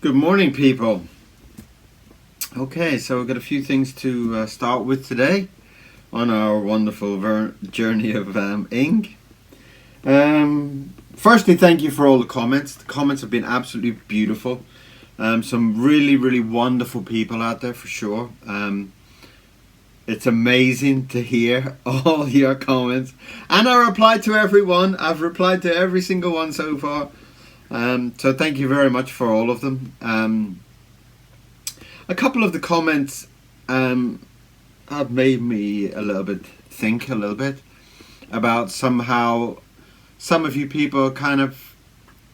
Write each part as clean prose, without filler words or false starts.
Good morning, people. Okay, so we've got a few things to start with today on our wonderful journey of ink. Firstly, thank you for all the comments. The comments have been absolutely beautiful. Some really, really wonderful people out there for sure. It's amazing to hear all your comments, and I replied to everyone. I've replied to every single one so far. So thank you very much for all of them. A couple of the comments have made me a little bit think a little bit about somehow some of you people kind of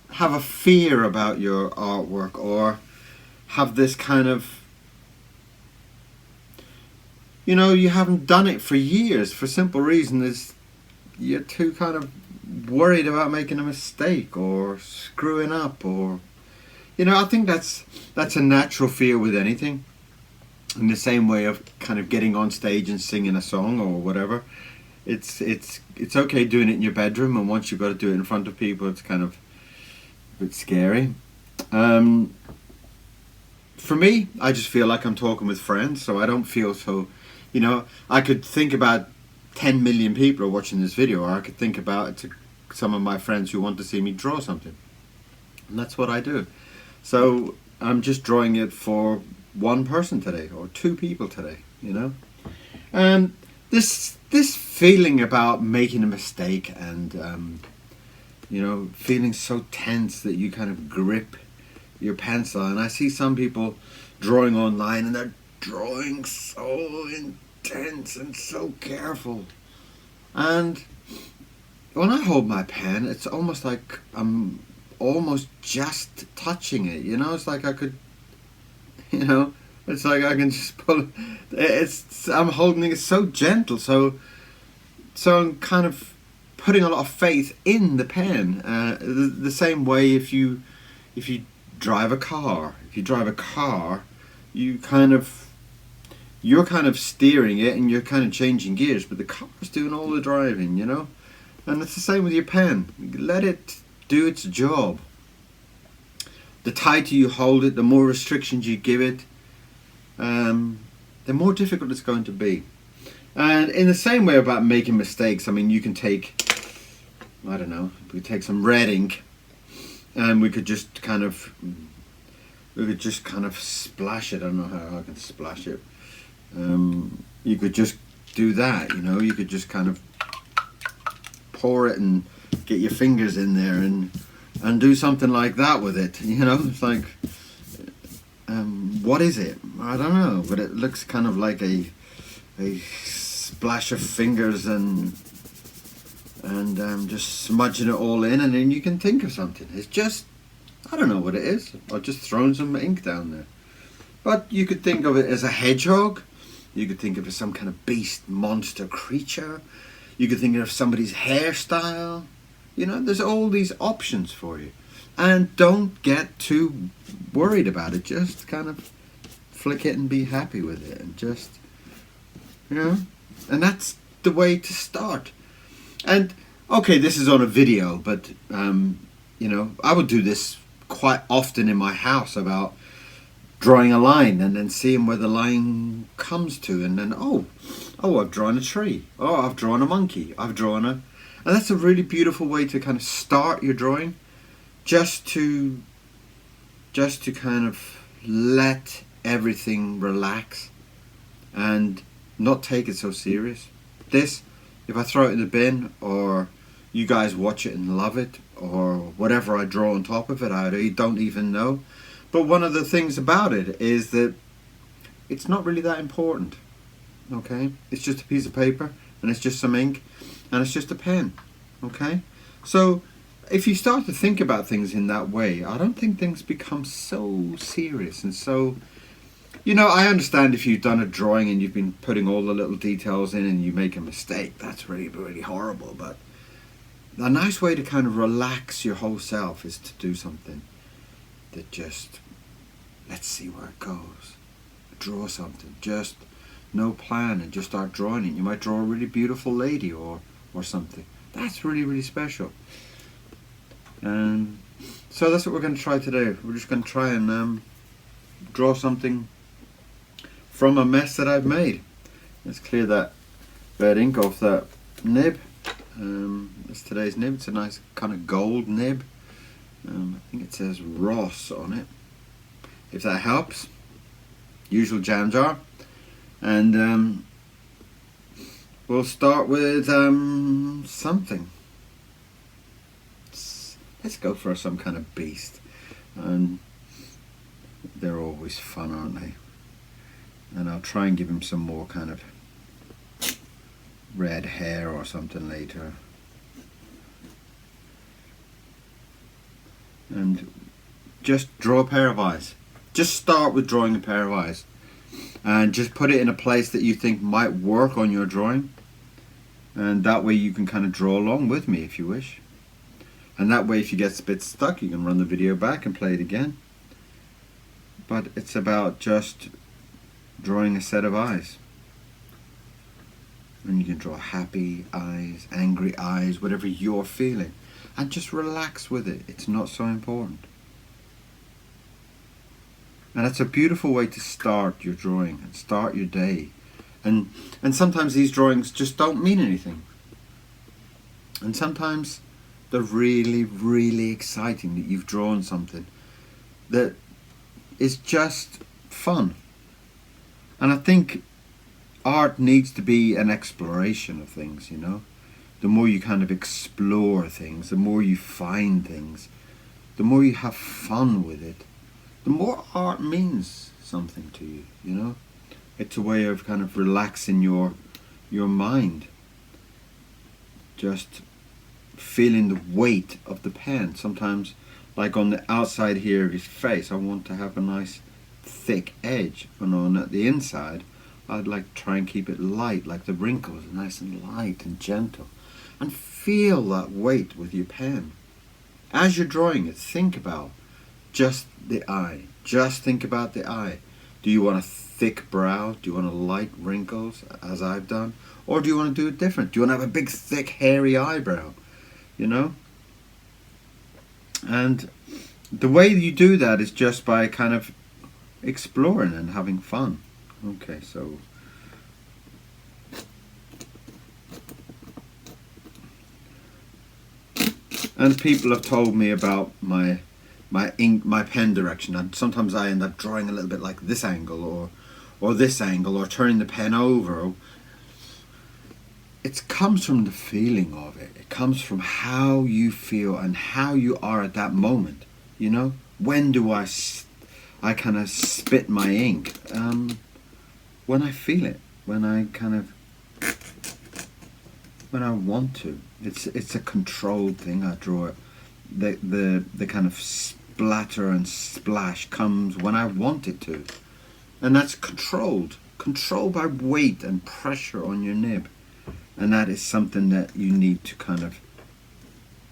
have a fear about your artwork, or have this kind of, you haven't done it for years for simple reason is you're too kind of worried about making a mistake or screwing up, or I think that's a natural fear with anything. In the same way of kind of getting on stage and singing a song or whatever, it's okay doing it in your bedroom, and once you've got to do it in front of people, it's kind of a bit scary. For me, I just feel like I'm talking with friends, so I don't feel so. I could think about 10 million people are watching this video, or I could think about it to some of my friends who want to see me draw something, and that's what I do. So I'm just drawing it for one person today, or two people today, this feeling about making a mistake and feeling so tense that you kind of grip your pencil. And I see some people drawing online, and they're drawing so intense and so careful, and when I hold my pen, it's almost like I'm almost just touching it. It's like I could, it's like I can just pull it. I'm holding it so gentle, so I'm kind of putting a lot of faith in the pen. The same way if you drive a car, you're kind of steering it, and you're kind of changing gears, but the car's doing all the driving, And it's the same with your pen. Let it do its job. The tighter you hold it, the more restrictions you give it, the more difficult it's going to be. And in the same way about making mistakes, I mean, you can take, I don't know, we could take some red ink, and we could just kind of splash it. I don't know how I can splash it. You could just do that, you could just kind of pour it and get your fingers in there and do something like that with it. It's like, what is it? I don't know, but it looks kind of like a splash of fingers and just smudging it all in, and then you can think of something. It's just, I don't know what it is. I've just thrown some ink down there. But you could think of it as a hedgehog. You could think of it as some kind of beast, monster creature. You could think of somebody's hairstyle. There's all these options for you. And don't get too worried about it. Just kind of flick it and be happy with it. And just, and that's the way to start. And, okay, this is on a video, but, I would do this quite often in my house about drawing a line and then seeing where the line comes to, and then, oh, I've drawn a tree. Oh, I've drawn a monkey. And that's a really beautiful way to kind of start your drawing, just to kind of let everything relax and not take it so serious. This, if I throw it in the bin, or you guys watch it and love it, or whatever I draw on top of it, I don't even know. But one of the things about it is that it's not really that important. Okay? It's just a piece of paper, and it's just some ink, and it's just a pen. Okay? So if you start to think about things in that way, I don't think things become so serious and so, I understand if you've done a drawing and you've been putting all the little details in and you make a mistake, that's really, really horrible. But a nice way to kind of relax your whole self is to do something that just, let's see where it goes. Draw something, just no plan, and just start drawing it. You might draw a really beautiful lady or something. That's really, really special. And So that's what we're going to try today. We're just going to try and draw something from a mess that I've made. Let's clear that red ink off that nib. That's today's nib. It's a nice kind of gold nib. I think it says Ross on it, if that helps. Usual jam jar. And we'll start with something. Let's go for some kind of beast. And they're always fun, aren't they? And I'll try and give him some more kind of red hair or something later. And just draw a pair of eyes. Just start with drawing a pair of eyes. And just put it in a place that you think might work on your drawing. And that way you can kind of draw along with me if you wish. And that way if you get a bit stuck, you can run the video back and play it again. But it's about just drawing a set of eyes. And you can draw happy eyes, angry eyes, whatever you're feeling. And just relax with it. It's not so important. And it's a beautiful way to start your drawing and start your day. And sometimes these drawings just don't mean anything. And sometimes they're really, really exciting that you've drawn something that is just fun. And I think art needs to be an exploration of things, you know. The more you kind of explore things, the more you find things, the more you have fun with it, the more art means something to you, you know. It's a way of kind of relaxing your mind. Just feeling the weight of the pen. Sometimes, like on the outside here of his face, I want to have a nice thick edge. And on the inside, I'd like to try and keep it light, like the wrinkles are nice and light and gentle. And feel that weight with your pen. As you're drawing it, think about just the eye. Just think about the eye. Do you want a thick brow? Do you want a light wrinkles, as I've done? Or do you want to do it different? Do you want to have a big, thick, hairy eyebrow? You know? And the way you do that is just by kind of exploring and having fun. Okay, so and people have told me about my pen direction, and sometimes I end up drawing a little bit like this angle or this angle, or turning the pen over. It comes from the feeling of it. It comes from how you feel and how you are at that moment. You know, when do I kind of spit my ink? When I feel it, when I want to. It's a controlled thing. I draw it. The kind of splatter and splash comes when I want it to, and that's controlled by weight and pressure on your nib. And that is something that you need to kind of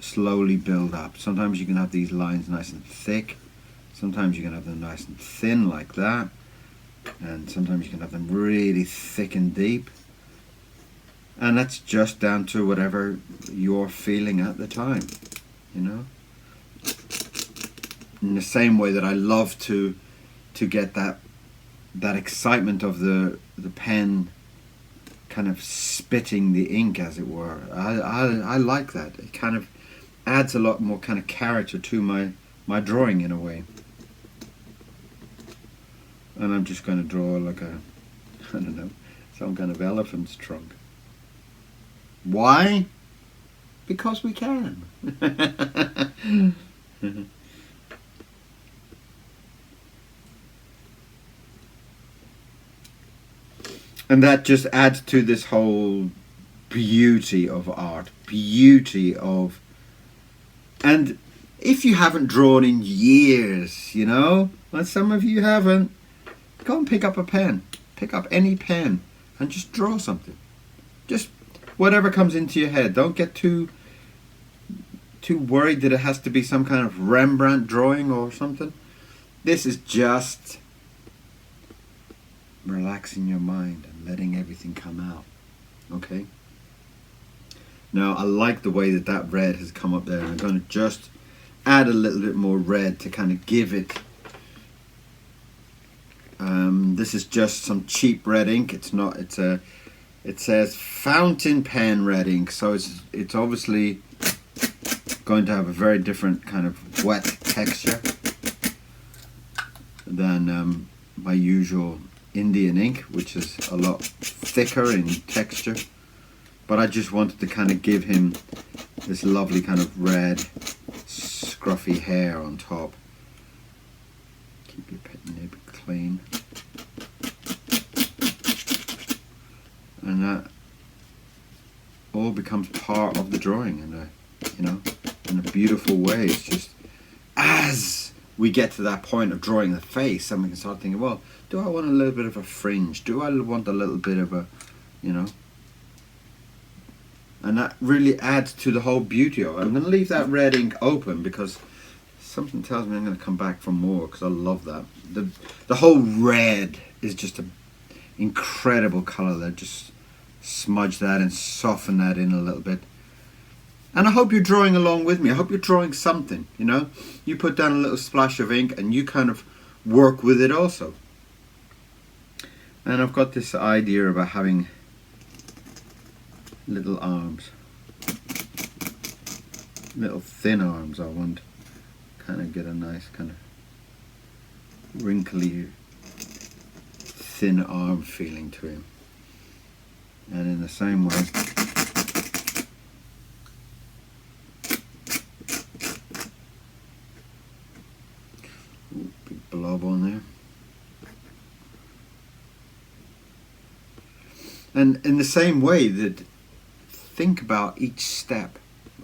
slowly build up. Sometimes you can have these lines nice and thick. Sometimes you can have them nice and thin like that. And sometimes you can have them really thick and deep. And that's just down to whatever you're feeling at the time, you know. In the same way that I love to get that excitement of the pen kind of spitting the ink, as it were. I like that. It kind of adds a lot more kind of character to my drawing in a way. And I'm just going to draw like a, I don't know, some kind of elephant's trunk. Why? Because we can. And that just adds to this whole beauty of art, and if you haven't drawn in years, you know, like some of you haven't, go and pick up a pen, pick up any pen and just draw something. Just whatever comes into your head. Don't get too worried that it has to be some kind of Rembrandt drawing or something. This is just relaxing your mind and letting everything come out. Okay? Now I like the way that red has come up there. I'm going to just add a little bit more red to kind of give it. This is just some cheap red ink. It's not. It says fountain pen red ink, so it's obviously going to have a very different kind of wet texture than my usual Indian ink, which is a lot thicker in texture. But I just wanted to kind of give him this lovely kind of red scruffy hair on top. Keep your nib clean. And that all becomes part of the drawing in a beautiful way. It's just as we get to that point of drawing the face, then we can start thinking, well, do I want a little bit of a fringe? Do I want a little bit of a, and that really adds to the whole beauty of it. I'm going to leave that red ink open because something tells me I'm going to come back for more, because I love that. The whole red is just an incredible colour there. Just smudge that and soften that in a little bit. And I hope you're drawing along with me. I hope you're drawing something, You put down a little splash of ink and you kind of work with it also. And I've got this idea about having little arms. Little thin arms. I want kind of get a nice kind of wrinkly, thin arm feeling to him. And in the same way, big blob on there. And in the same way, that think about each step.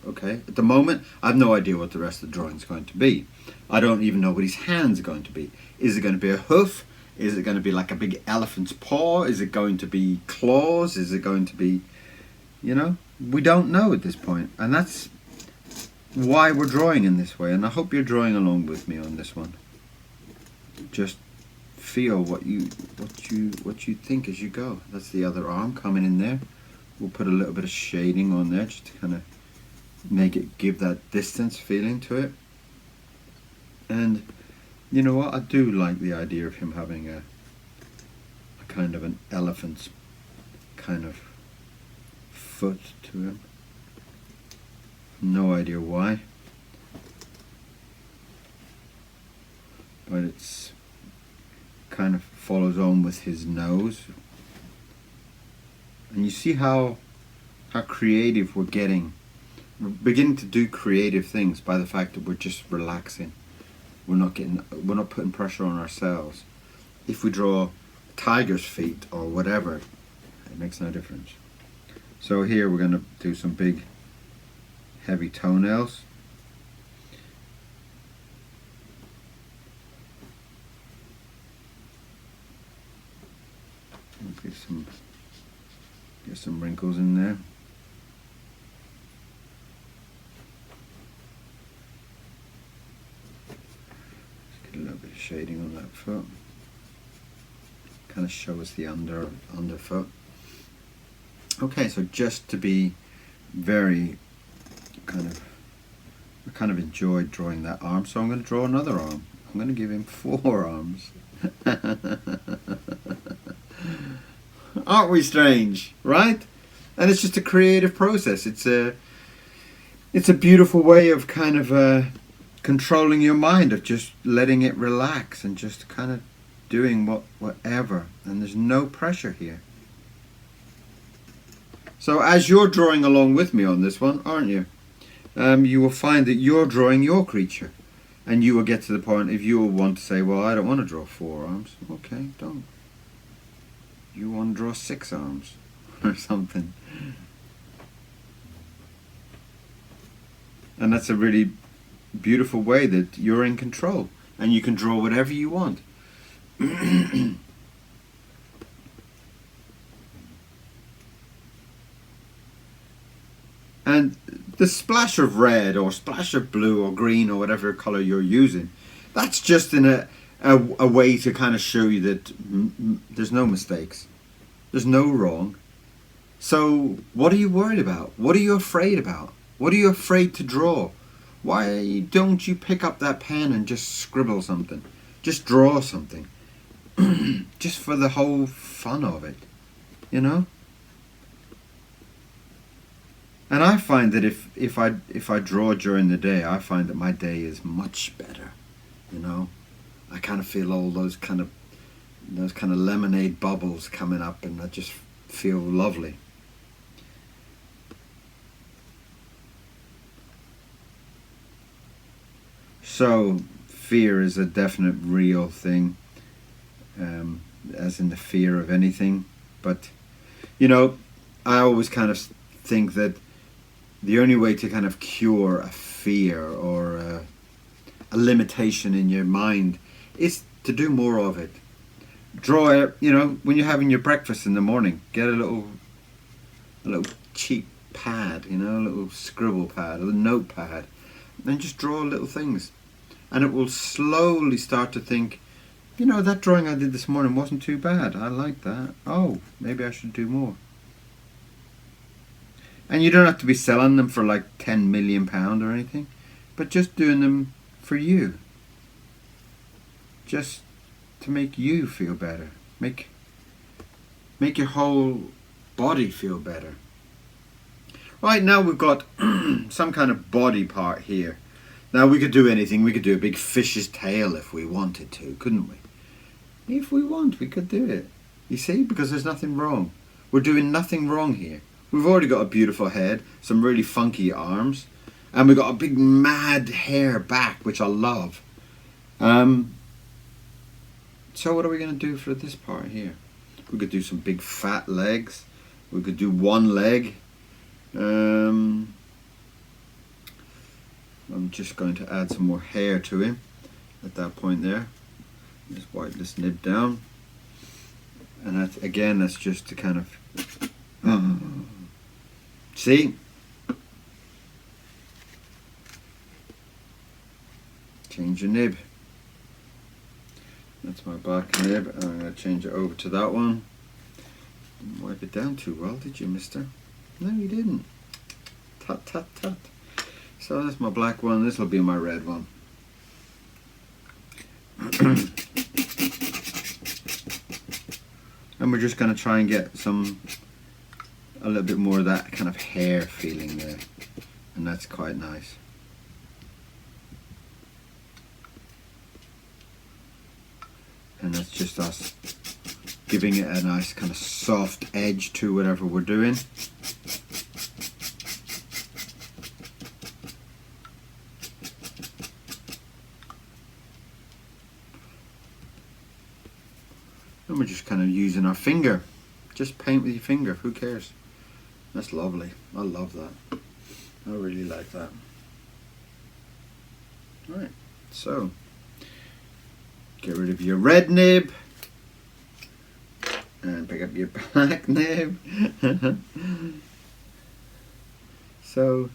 Okay, at the moment I have no idea what the rest of the drawing is going to be. I don't even know what his hands are going to be. Is it going to be a hoof? Is it going to be like a big elephant's paw? Is it going to be claws? Is it going to be, we don't know at this point. And that's why we're drawing in this way. And I hope you're drawing along with me on this one. Just feel what you think as you go. That's the other arm coming in there. We'll put a little bit of shading on there just to kind of make it give that distance feeling to it. And you know what, I do like the idea of him having a kind of an elephant's kind of foot to him. No idea why, but it's kind of follows on with his nose. And you see how creative we're getting. We're beginning to do creative things by the fact that we're just relaxing. We're not putting pressure on ourselves. If we draw tiger's feet or whatever, it makes no difference. So here we're going to do some big heavy toenails. Get some wrinkles in there. Just get a little bit of shading on that foot. Kind of show us the underfoot. Okay, so just to be very I kind of enjoyed drawing that arm, so I'm going to draw another arm. I'm going to give him 4 arms. Aren't we strange, right? And it's just a creative process. It's a beautiful way of kind of controlling your mind, of just letting it relax and just kind of doing whatever. And there's no pressure here. So as you're drawing along with me on this one, aren't you? You will find that you're drawing your creature. And you will get to the point, if you will want to say, well, I don't want to draw 4 arms. Okay, don't. You want to draw 6 arms or something. And that's a really beautiful way that you're in control. And you can draw whatever you want. And the splash of red or splash of blue or green or whatever colour you're using, that's just in a way to kind of show you that there's no mistakes. There's no wrong. So what are you worried about? What are you afraid about? What are you afraid to draw? Why don't you pick up that pen and just scribble something? Just draw something. Just for the whole fun of it, you know? And I find that if I draw during the day, I find that my day is much better, you know? I kind of feel all those kind of lemonade bubbles coming up, and I just feel lovely. So fear is a definite real thing, as in the fear of anything. But, you know, I always kind of think that the only way to kind of cure a fear or a limitation in your mind is to do more of it. Draw it, you know, when you're having your breakfast in the morning, get a little cheap pad, you know, a little scribble pad, a little notepad, and just draw little things. And it will slowly start to think, you know, that drawing I did this morning wasn't too bad. I like that. Oh, maybe I should do more. And you don't have to be selling them for like £10 million or anything, but just doing them for you. Just to make you feel better. Make your whole body feel better. Right, now we've got some kind of body part here. Now we could do anything. We could do a big fish's tail if we wanted to, couldn't we? If we want, we could do it. You see, because there's nothing wrong. We're doing nothing wrong here. We've already got a beautiful head, some really funky arms, and we've got a big mad hair back, which I love. So what are we going to do for this part here? We could do some big fat legs. We could do one leg. I'm just going to add some more hair to him at that point there. Just wipe this nib down. And that's just to kind of... see? Change your nib. That's my black nib. I'm going to change it over to that one. Didn't wipe it down too well, did you, mister? No, you didn't. Tut, tut, tut. So that's my black one. This will be my red one. And we're just going to try and get a little bit more of that kind of hair feeling there. And that's quite nice. And that's just us giving it a nice kind of soft edge to whatever we're doing. And we're just kind of using our finger. Just paint with your finger, who cares? That's lovely. I love that. I really like that. Alright, so get rid of your red nib and pick up your black nib. So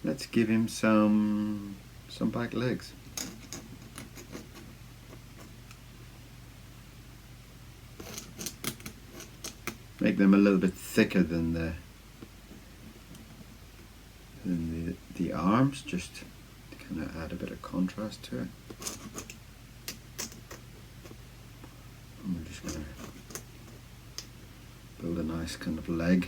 let's give him some back legs. Make them a little bit thicker than the arms, just to kind of add a bit of contrast to it. And we're just going to build a nice kind of leg.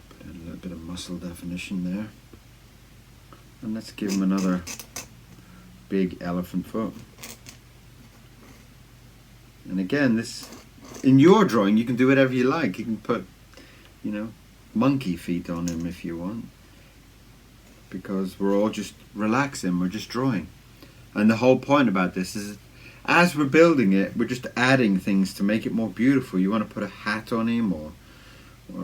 Put in a little bit of muscle definition there. And let's give him another big elephant foot. And again, this, in your drawing, you can do whatever you like. You can put, you know, monkey feet on him if you want, because we're all just relaxing, we're just drawing. And the whole point about this is, as we're building it, we're just adding things to make it more beautiful. You want to put a hat on him, or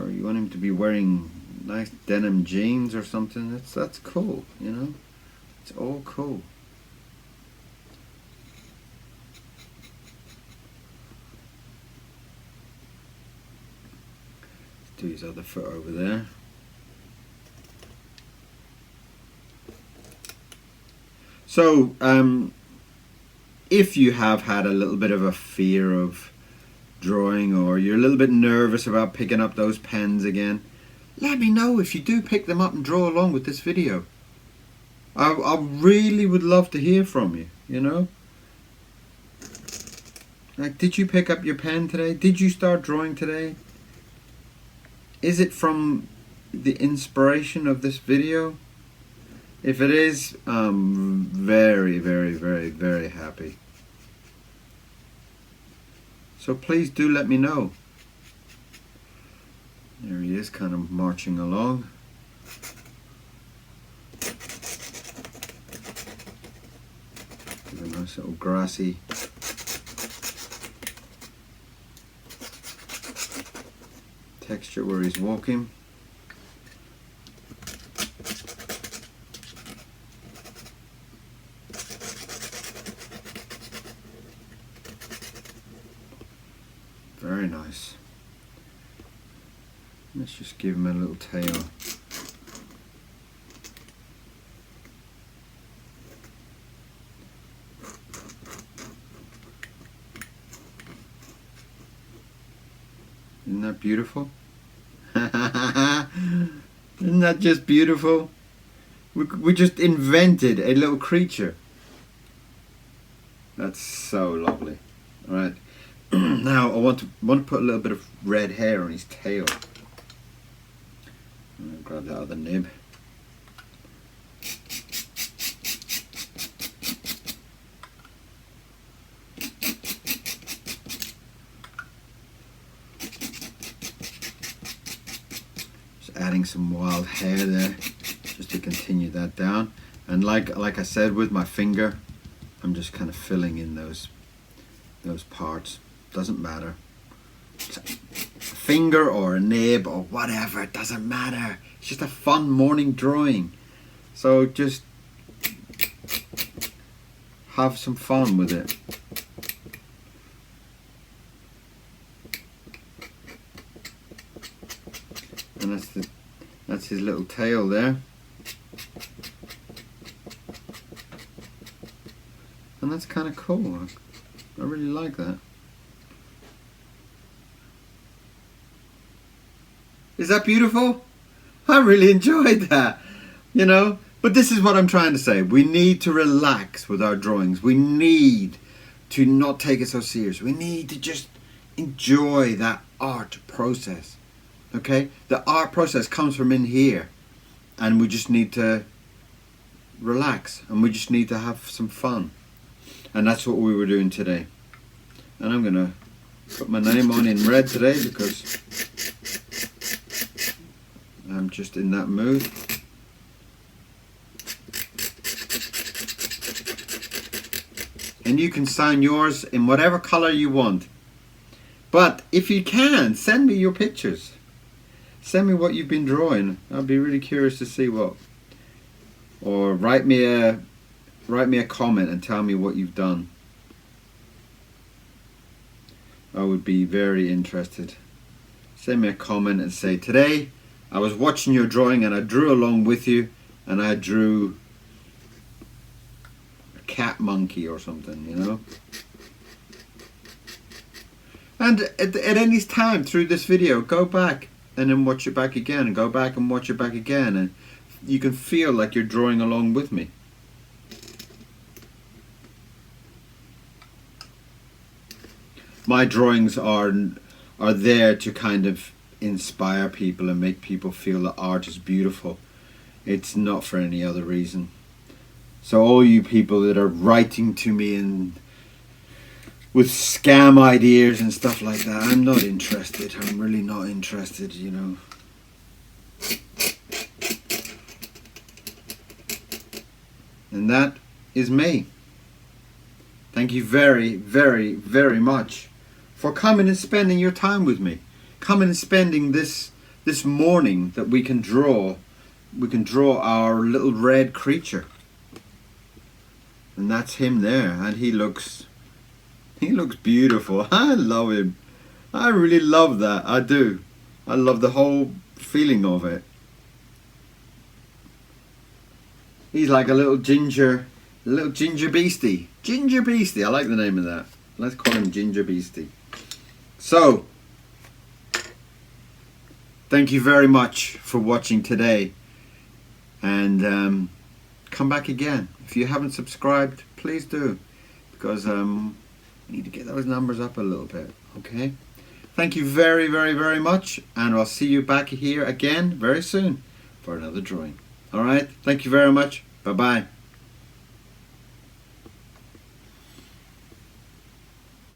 you want him to be wearing nice denim jeans or something. That's cool, you know. It's all cool. Do his other foot over there. So if you have had a little bit of a fear of drawing, or you're a little bit nervous about picking up those pens again, let me know if you do pick them up and draw along with this video. I really would love to hear from you, you know. Like, did you pick up your pen today? Did you start drawing today? Is it from the inspiration of this video? If it is, I'm very, very, very, very happy. So please do let me know. There he is, kind of marching along. Give a nice little grassy texture where he's walking. Very nice. Let's just give him a little tail. Isn't that beautiful? Isn't that just beautiful? We just invented a little creature. That's so lovely. All right. Now I want to put a little bit of red hair on his tail. I'm gonna grab that other nib. Just adding some wild hair there, just to continue that down. And like I said, with my finger, I'm just kind of filling in those parts. Doesn't matter. A finger or a nib or whatever, it doesn't matter. It's just a fun morning drawing. So just have some fun with it. And that's his little tail there. And that's kind of cool. I really like that. Is that beautiful? I really enjoyed that, you know. But this is what I'm trying to say. We need to relax with our drawings. We need to not take it so serious. We need to just enjoy that art process, okay? The art process comes from in here, and we just need to relax, and we just need to have some fun. And that's what we were doing today. And I'm gonna put my name on in red today because I'm just in that mood. And you can sign yours in whatever color you want. But if you can, send me your pictures. Send me what you've been drawing. I'll be really curious to see what. Or write me a comment and tell me what you've done. I would be very interested. Send me a comment and say, today I was watching your drawing and I drew along with you, and I drew a cat monkey or something, you know. And at any time through this video, go back and then watch it back again, and go back and watch it back again, and you can feel like you're drawing along with me. My drawings are there to kind of inspire people and make people feel that art is beautiful. It's not for any other reason. So all you people that are writing to me and with scam ideas and stuff like that, I'm not interested. I'm really not interested, you know. And that is me. Thank you very, very, very much for coming and spending your time with me. Coming and spending this morning that we can draw our little red creature. And that's him there, and he looks beautiful. I love him. I really love that. I do. I love the whole feeling of it. He's like a little ginger beastie. Ginger beastie. I like the name of that. Let's call him Ginger Beastie. So, thank you very much for watching today, and come back again. If you haven't subscribed, please do, because we need to get those numbers up a little bit, okay? Thank you very, very, very much, and I'll see you back here again very soon for another drawing. Alright, thank you very much. Bye-bye.